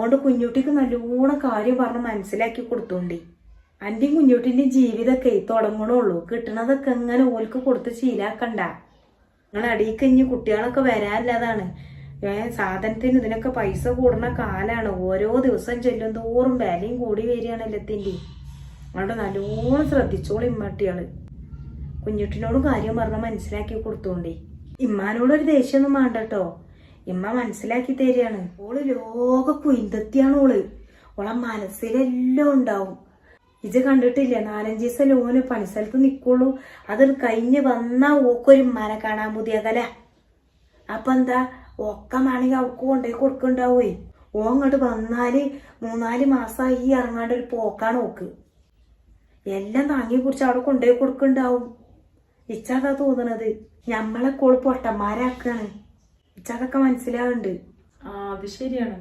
അതുകൊണ്ട് കുഞ്ഞുട്ടിക്ക് നല്ലോണം കാര്യം പറഞ്ഞ് മനസ്സിലാക്കി കൊടുത്തോണ്ടി. അന്റെയും കുഞ്ഞുട്ടിന്റെയും ജീവിതമൊക്കെ തുടങ്ങണുള്ളൂ. കിട്ടണതൊക്കെ എങ്ങനെ ഓൽക്ക് കൊടുത്ത് ശീലാക്കണ്ട. നിങ്ങൾ അടിയിക്കഞ്ഞ് കുട്ടികളൊക്കെ വരാനില്ലതാണ്. സാധനത്തിന് ഇതിനൊക്കെ പൈസ കൂടുന്ന കാലാണ്. ഓരോ ദിവസം ചെല്ലും തോറും വിലയും കൂടി വരികയാണ് എല്ലാത്തിൻ്റെയും. അതുകൊണ്ട് നല്ലോണം ശ്രദ്ധിച്ചോളൂ ഇമ്മട്ടിയാള്. കുഞ്ഞുട്ടിനോടും കാര്യം പറഞ്ഞ് മനസ്സിലാക്കി കൊടുത്തോണ്ടേ. ഇമ്മാനോടൊരു ദേഷ്യമൊന്നും വേണ്ട കേട്ടോ. ഇമ്മ മനസ്സിലാക്കി തരികയാണ്. ഓള് ലോക കുയിന്തത്തിയാണ് ഓള്. ഓളെ മനസ്സിലെല്ലാം ഉണ്ടാവും. ഇത് കണ്ടിട്ടില്ല, 4-5 ദിവസം ലോന് പണിസ്ഥലത്ത് നിക്കുള്ളൂ. അത് കഴിഞ്ഞ് വന്നാ ഓക്കൊരു ഉമ്മാനെ കാണാൻ പുതിയകല. അപ്പൊ എന്താ ഒക്കമാണെങ്കിൽ അവൾക്ക് കൊണ്ടുപോയി കൊടുക്കണ്ടാവേ. ഓ അങ്ങോട്ട് വന്നാല് 3-4 മാസമായി ഇറങ്ങാണ്ട് ഒരു പോക്കാണ് ഓക്ക്. എല്ലാം താങ്ങി കുറിച്ച് അവിടെ കൊണ്ടുപോയി കൊടുക്കണ്ടാവും. ഇച്ചതാ തോന്നണത്. ഞമ്മളെ കോള് പൊട്ടന്മാരാക്കാണ്. ഇച്ചതൊക്കെ മനസ്സിലാവുന്നുണ്ട്. അത് ശരിയാണ്.